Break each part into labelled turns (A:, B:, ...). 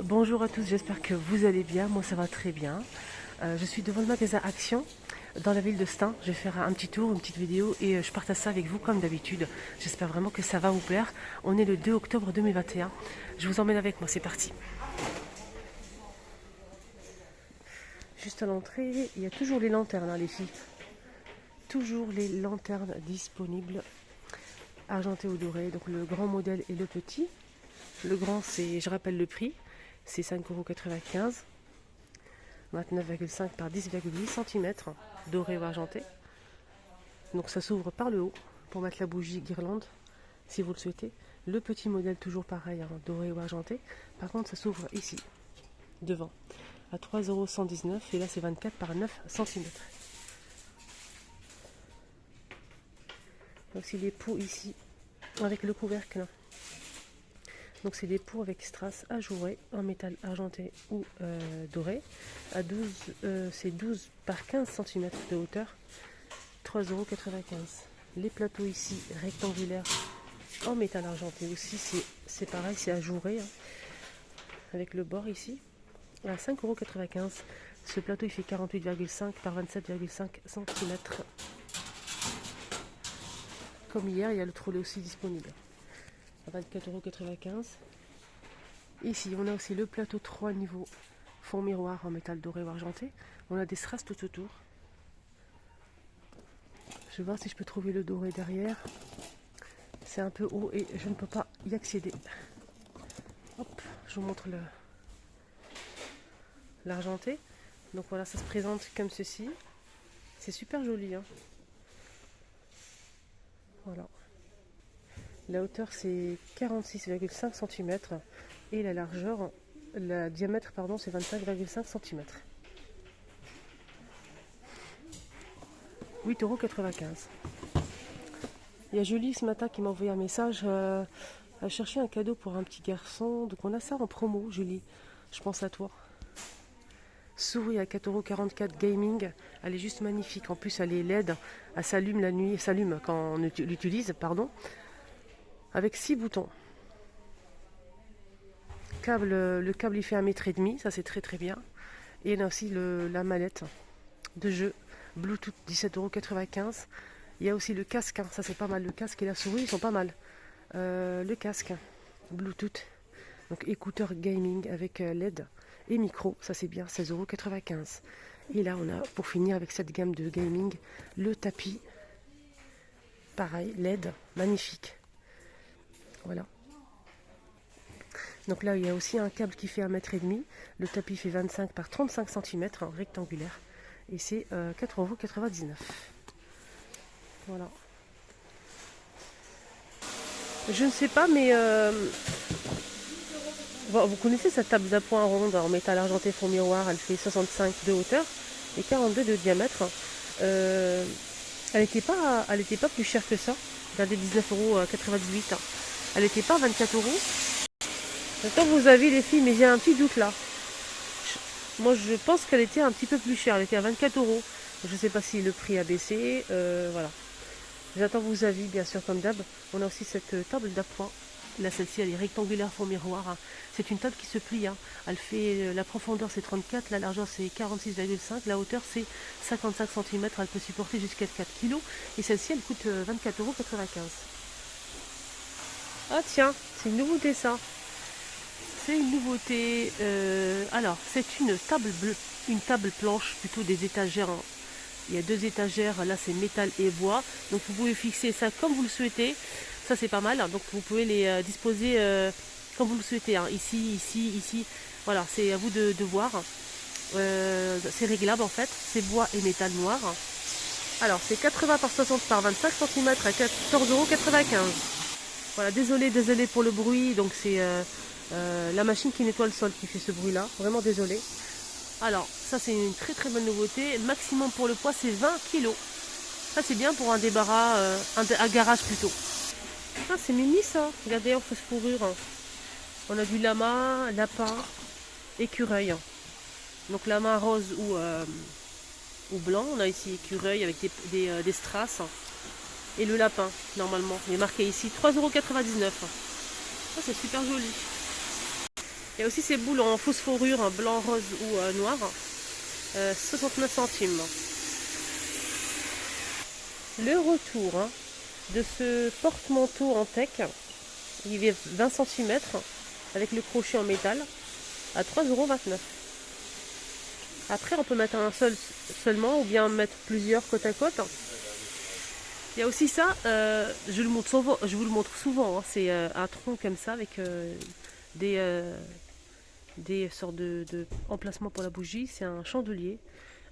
A: Bonjour à tous, j'espère que vous allez bien. Moi ça va très bien. Je suis devant le magasin Action dans la ville de Stein. Je vais faire un petit tour, une petite vidéo et je partage ça avec vous comme d'habitude. J'espère vraiment que ça va vous plaire. On est le 2 octobre 2021. Je vous emmène avec moi, c'est parti. Juste à l'entrée, il y a toujours les lanternes, hein, les filles. Toujours les lanternes disponibles, argenté ou doré. Donc le grand modèle et le petit. Le grand, c'est, je rappelle le prix, c'est 5,95 €. 29,5 par 10,8 cm, doré ou argenté. Donc ça s'ouvre par le haut pour mettre la bougie guirlande si vous le souhaitez. Le petit modèle toujours pareil, hein, doré ou argenté. Par contre ça s'ouvre ici, devant, à 3,119 € et là c'est 24 par 9 cm. Donc c'est les pots ici avec le couvercle. Donc c'est des pots avec strass ajourés en métal argenté ou doré. À 12, c'est 12 par 15 cm de hauteur, 3,95 €. Les plateaux ici rectangulaires en métal argenté aussi, c'est pareil, c'est ajouré, hein, avec le bord ici, à 5,95 €. Ce plateau il fait 48,5 par 27,5 cm. Comme hier, il y a le trolley aussi disponible à 24,95 €. Ici, on a aussi le plateau 3 niveaux, fond miroir en métal doré ou argenté. On a des strass tout autour. Je vais voir si je peux trouver le doré derrière. C'est un peu haut et je ne peux pas y accéder. Hop, je vous montre l'argenté. Donc voilà, ça se présente comme ceci. C'est super joli, hein. Voilà. La hauteur c'est 46,5 cm et la largeur, le diamètre pardon, c'est 25,5 cm. 8,95 €. Il y a Julie ce matin qui m'a envoyé un message. Elle cherchait un cadeau pour un petit garçon. Donc on a ça en promo, Julie. Je pense à toi. Souris à 4,44 € gaming. Elle est juste magnifique. En plus, elle est LED. Elle s'allume la nuit. Elle s'allume quand on l'utilise, pardon. Avec 6 boutons. Le câble il fait 1,5 m. Ça c'est très très bien. Et il y a aussi la mallette de jeu Bluetooth, 17,95 €. Il y a aussi le casque, hein, ça c'est pas mal. Le casque et la souris ils sont pas mal. Le casque Bluetooth, donc écouteur gaming avec LED et micro, ça c'est bien, 16,95 €. Et là on a pour finir avec cette gamme de gaming le tapis, pareil, LED, magnifique. Voilà. Donc là il y a aussi un câble qui fait 1,5 m. Le tapis fait 25 par 35 cm, rectangulaire. Et c'est 4,99 €. Voilà. Je ne sais pas, mais vous connaissez cette table d'appoint ronde en métal argenté fond miroir. Elle fait 65 de hauteur et 42 de diamètre. Elle n'était pas plus chère que ça. Regardez, 19,98 €. Elle n'était pas 24 €. Maintenant vous avez les filles, mais j'ai un petit doute là. Moi je pense qu'elle était un petit peu plus chère. Elle était à 24 €. Je ne sais pas si le prix a baissé. Voilà. J'attends vos avis, bien sûr, comme d'hab. On a aussi cette table d'appoint. Là, celle-ci, elle est rectangulaire fond miroir, hein. C'est une table qui se plie, hein. Elle fait, la profondeur, c'est 34, la largeur, c'est 46,5, la hauteur, c'est 55 cm. Elle peut supporter jusqu'à 4 kg. Et celle-ci, elle coûte 24,95 €. Ah tiens, c'est une nouveauté, ça. C'est une nouveauté. Alors, c'est une table bleue, une table planche, plutôt des étagères, hein. Il y a 2 étagères, là c'est métal et bois. Donc vous pouvez fixer ça comme vous le souhaitez. Ça c'est pas mal. Donc vous pouvez les disposer comme vous le souhaitez, hein. Ici, ici, ici. Voilà, c'est à vous de voir. C'est réglable en fait. C'est bois et métal noir. Alors c'est 80 par 60 par 25 cm à 14,95 €. Voilà, désolé pour le bruit. Donc c'est la machine qui nettoie le sol qui fait ce bruit là. Vraiment désolé. Alors, ça c'est une très très bonne nouveauté. Le maximum pour le poids c'est 20 kg. Ça c'est bien pour un débarras, un garage plutôt. Ah c'est mini ça. Regardez en fausse fourrure. On a du lama, lapin, écureuil. Donc lama rose ou blanc. On a ici écureuil avec des strass. Et le lapin normalement. Il est marqué ici 3,99 €. Ça c'est super joli. Il y a aussi ces boules en phosphorure, blanc, rose ou noir. 69 centimes. Le retour de ce porte-manteau en teck, il est 20 cm avec le crochet en métal à 3,29 €. Après, on peut mettre un seul seulement ou bien mettre plusieurs côte à côte. Il y a aussi ça, je vous le montre souvent, c'est un tronc comme ça avec des sortes de emplacements pour la bougie. C'est un chandelier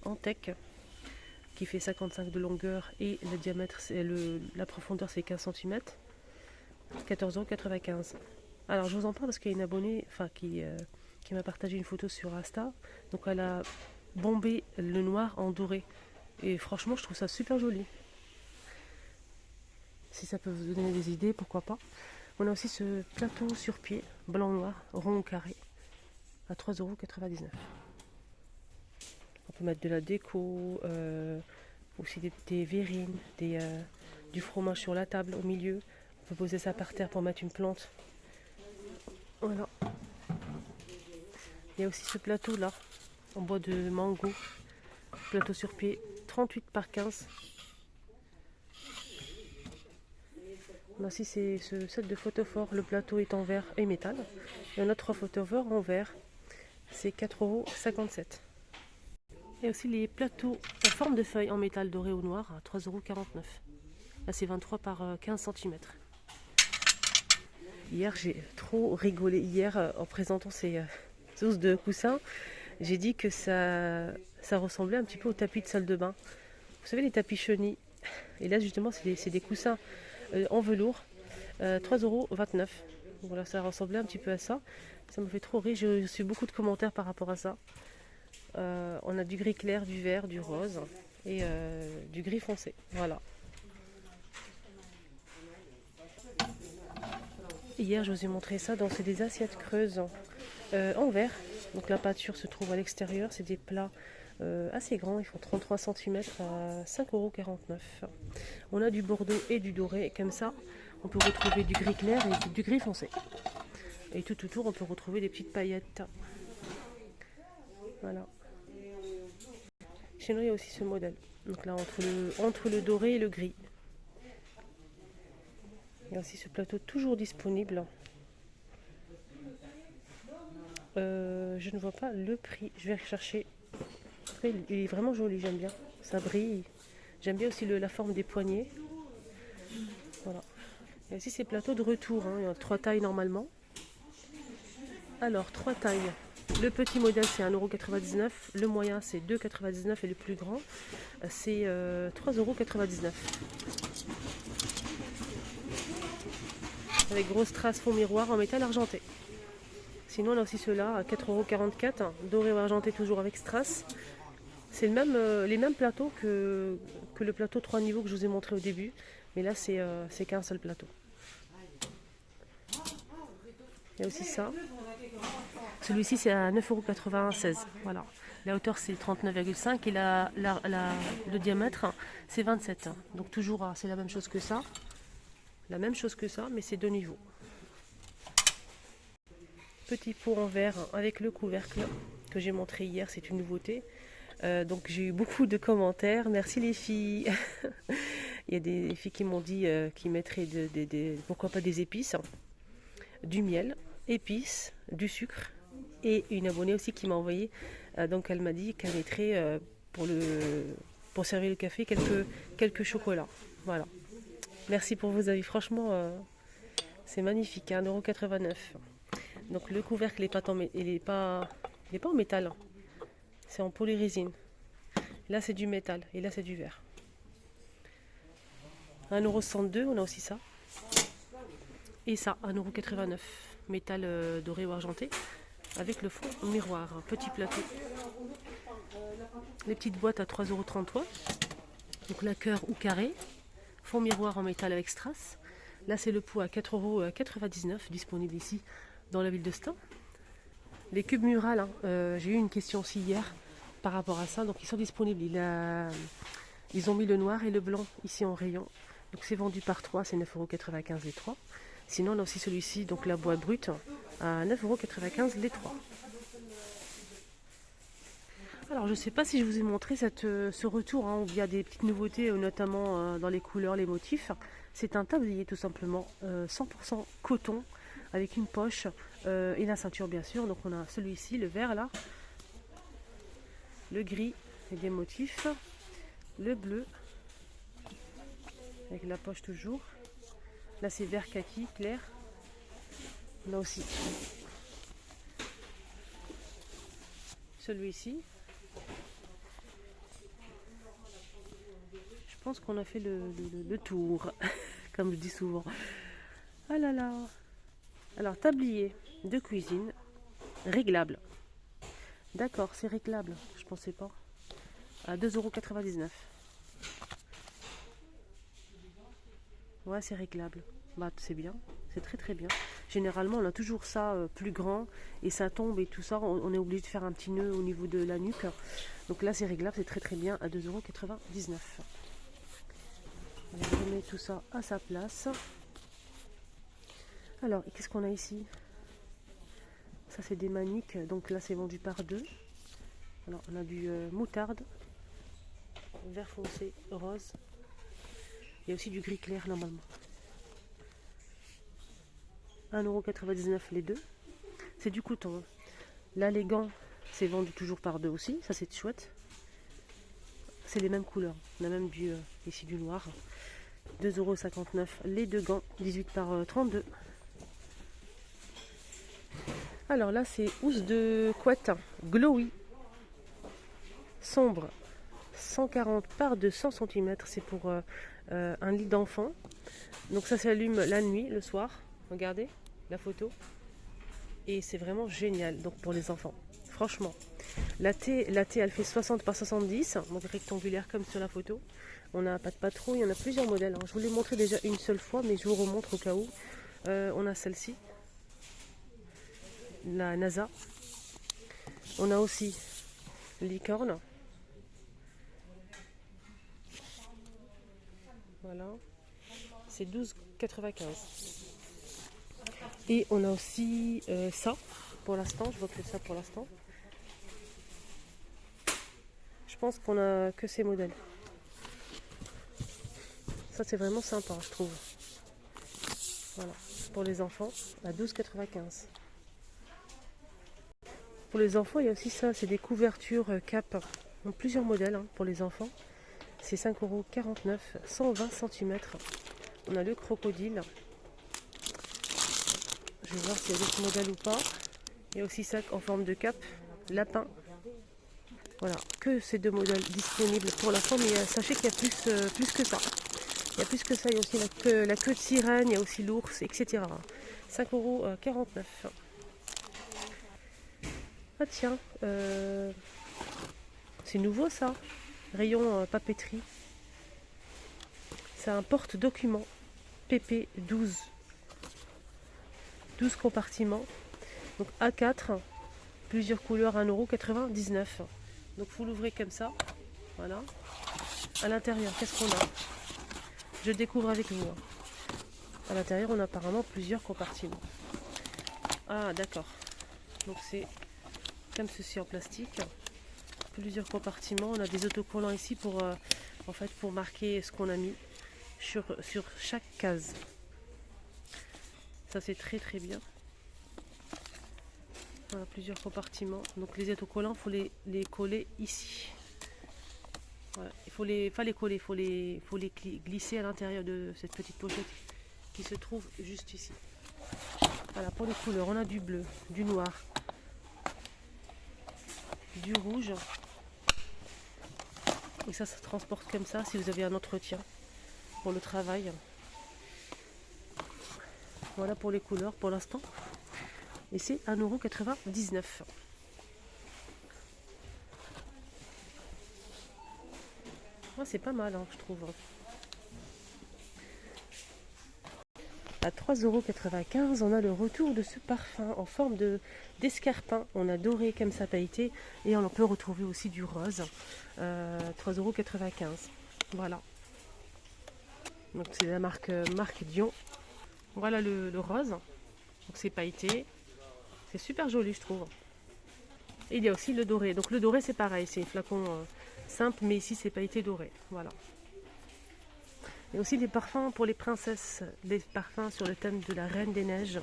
A: en teck qui fait 55 de longueur et le diamètre, la profondeur c'est 15 cm. 14,95 €. Alors je vous en parle parce qu'il y a une abonnée qui m'a partagé une photo sur Insta. Donc elle a bombé le noir en doré. Et franchement je trouve ça super joli. Si ça peut vous donner des idées, pourquoi pas. On a aussi ce plateau sur pied, blanc-noir, rond ou carré, à 3,99 €. On peut mettre de la déco, aussi des verrines, du fromage sur la table au milieu. On peut poser ça par terre pour mettre une plante. Voilà. Il y a aussi ce plateau là, en bois de mango. Plateau sur pied, 38 par 15. Là aussi c'est ce set de photophores. Le plateau est en verre et métal. Il y en a 3 photophores en verre. C'est 4,57 €. Il y a aussi les plateaux en forme de feuille en métal doré ou noir à 3,49 €. Là c'est 23 par 15 cm. Hier j'ai trop rigolé. Hier en présentant ces housses de coussins, j'ai dit que ça ressemblait un petit peu au tapis de salle de bain. Vous savez les tapis chenilles. Et là justement c'est des coussins en velours, 3,29 €. Voilà, ça ressemblait un petit peu à ça. Ça me fait trop rire, j'ai reçu beaucoup de commentaires par rapport à ça. On a du gris clair, du vert, du rose et du gris foncé. Voilà. Hier je vous ai montré ça, donc c'est des assiettes creuses en verre. Donc la pâture se trouve à l'extérieur, c'est des plats assez grands, ils font 33 cm à 5,49 €. On a du bordeaux et du doré, et comme ça on peut retrouver du gris clair et du gris foncé. Et tout autour on peut retrouver des petites paillettes. Voilà. Chez nous il y a aussi ce modèle. Donc là entre le doré et le gris. Il y a aussi ce plateau toujours disponible. Je ne vois pas le prix. Je vais rechercher. Il est vraiment joli, j'aime bien. Ça brille. J'aime bien aussi la forme des poignets. Voilà. Il y a aussi ces plateaux de retour. Il y a 3 tailles normalement. Alors, 3 tailles. Le petit modèle, c'est 1,99 €. Le moyen, c'est 2,99 € et le plus grand, c'est 3,99 €. Avec grosse trace fond miroir en métal argenté. Sinon, on a aussi ceux-là à 4,44 €, doré ou argenté, toujours avec strass. C'est les mêmes plateaux que le plateau 3 niveaux que je vous ai montré au début. Mais là, c'est qu'un seul plateau. Il y a aussi ça. Celui-ci, c'est à 9,96 €. Voilà. La hauteur, c'est 39,5 € et le diamètre, c'est 27. Donc toujours, c'est la même chose que ça. La même chose que ça, mais c'est 2 niveaux. Petit pot en verre avec le couvercle que j'ai montré hier, c'est une nouveauté. Donc j'ai eu beaucoup de commentaires. Merci les filles. Il y a des filles qui m'ont dit qu'ils mettraient pourquoi pas des épices, du miel, épices, du sucre. Et une abonnée aussi qui m'a envoyé, donc elle m'a dit qu'elle mettrait pour servir le café quelques chocolats. Voilà. Merci pour vos avis. Franchement, c'est magnifique. 1,89 €. Donc le couvercle il est pas en métal. C'est en polyrésine. Là c'est du métal et là c'est du verre. 1,62 €, on a aussi ça. Et ça, 1,89 €. Métal doré ou argenté. Avec le fond miroir. Petit plateau. Les petites boîtes à 3,33 €. Donc la cœur ou carré. Fond miroir en métal avec strass. Là c'est le pot à 4,99 €, disponible ici dans la ville de Stains. Les cubes murales, j'ai eu une question aussi hier par rapport à ça. Donc ils sont disponibles. Ils ont mis le noir et le blanc ici en rayon. Donc c'est vendu par 3, c'est 9,95 € les 3. Sinon, on a aussi celui-ci, donc la boîte brute, à 9,95 € les trois. Alors, je ne sais pas si je vous ai montré ce retour, hein, où il y a des petites nouveautés, notamment dans les couleurs, les motifs. C'est un tablier tout simplement, 100% coton, avec une poche et la ceinture bien sûr. Donc on a celui-ci, le vert là, le gris avec des motifs, le bleu avec la poche toujours. Là c'est vert kaki clair. On a aussi celui-ci. Je pense qu'on a fait le tour, comme je dis souvent. Ah là là. Alors tablier de cuisine, réglable. D'accord, c'est réglable, je pensais pas. À 2,99 €. Ouais, c'est réglable. Bah, c'est bien, c'est très très bien. Généralement, on a toujours ça plus grand et ça tombe et tout ça. On est obligé de faire un petit nœud au niveau de la nuque. Donc là, c'est réglable, c'est très très bien à 2,99 €. Je remets tout ça à sa place. Alors, qu'est-ce qu'on a ici? Ça, c'est des maniques. Donc là, c'est vendu par deux. Alors, on a du moutarde, vert foncé, rose. Il y a aussi du gris clair normalement. 1,99 € les deux. C'est du coton. Là, les gants, c'est vendu toujours par deux aussi. Ça, c'est chouette. C'est les mêmes couleurs. On a même ici du noir. 2,59 € les deux gants. 18 par 32. Alors là, c'est housse de couette glowy. Sombre. 140 par 200 cm. C'est pour un lit d'enfant. Donc ça s'allume la nuit, le soir. Regardez la photo. Et c'est vraiment génial donc pour les enfants. Franchement. La T, elle fait 60 par 70. Donc rectangulaire comme sur la photo. On a pas de patrouille. Il y en a plusieurs modèles. Hein. Je vous l'ai montré déjà une seule fois. Mais je vous remontre au cas où. On a celle-ci. La NASA. On a aussi licorne. Voilà. C'est 12,95 €. Et on a aussi ça pour l'instant. Je vois que ça pour l'instant. Je pense qu'on a que ces modèles. Ça c'est vraiment sympa, je trouve. Voilà. Pour les enfants à 12,95 €. Pour les enfants, il y a aussi ça. C'est des couvertures cap. Donc plusieurs modèles hein, pour les enfants. C'est 5,49 €, 120 cm. On a le crocodile. Je vais voir s'il y a d'autres modèles ou pas. Il y a aussi ça en forme de cape, lapin. Voilà, que ces deux modèles disponibles pour l'instant, mais sachez qu'il y a plus que ça. Il y a plus que ça, il y a aussi la queue de sirène, il y a aussi l'ours, etc. 5,49 €. Ah tiens, c'est nouveau ça. Rayon papeterie. C'est un porte-document PP 12. 12 compartiments. Donc A4, plusieurs couleurs, 1,99 €. Donc vous l'ouvrez comme ça. Voilà. À l'intérieur, qu'est-ce qu'on a? Je découvre avec vous. À l'intérieur, on a apparemment plusieurs compartiments. Ah d'accord. Donc c'est comme ceci en plastique. Plusieurs compartiments. On a des autocollants ici pour, en fait, pour marquer ce qu'on a mis sur chaque case. Ça c'est très très bien. Voilà, plusieurs compartiments. Donc les autocollants, il faut les coller ici. Voilà. Il faut pas les coller, il faut les glisser à l'intérieur de cette petite pochette qui se trouve juste ici. Voilà, pour les couleurs, on a du bleu, du noir, du rouge. Et ça se transporte comme ça si vous avez un entretien pour le travail. Voilà pour les couleurs pour l'instant. Et c'est 1,99 €. Ouais, c'est pas mal, hein, je trouve. À 3,95 €, on a le retour de ce parfum en forme d'escarpin. On a doré comme ça pailleté et on peut retrouver aussi du rose. 3,95 €. Voilà. Donc c'est la marque Dion. Voilà le rose. Donc c'est pailleté. C'est super joli, je trouve. Et il y a aussi le doré. Donc le doré, c'est pareil. C'est un flacon simple, mais ici, c'est pailleté doré. Voilà. Et aussi des parfums pour les princesses. Des parfums sur le thème de la Reine des Neiges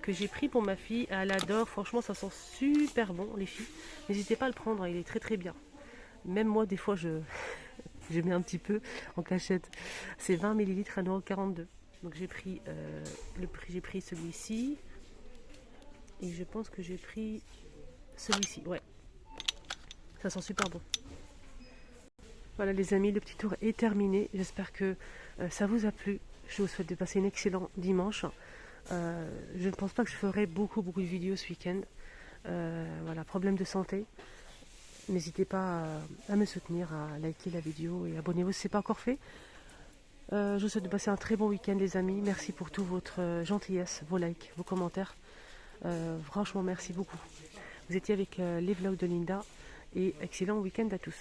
A: que j'ai pris pour ma fille. Elle adore. Franchement, ça sent super bon, les filles. N'hésitez pas à le prendre. Il est très très bien. Même moi, des fois, je mets un petit peu en cachette. C'est 20 ml à 1,42 €. Donc j'ai pris j'ai pris celui-ci. Et je pense que j'ai pris celui-ci. Ouais. Ça sent super bon. Voilà les amis, le petit tour est terminé. J'espère que ça vous a plu. Je vous souhaite de passer un excellent dimanche. Je ne pense pas que je ferai beaucoup de vidéos ce week-end. Voilà, problème de santé. N'hésitez pas à me soutenir, à liker la vidéo et abonnez-vous si ce n'est pas encore fait. Je vous souhaite de passer un très bon week-end les amis. Merci pour toute votre gentillesse, vos likes, vos commentaires. Franchement, merci beaucoup. Vous étiez avec les vlogs de Linda et excellent week-end à tous.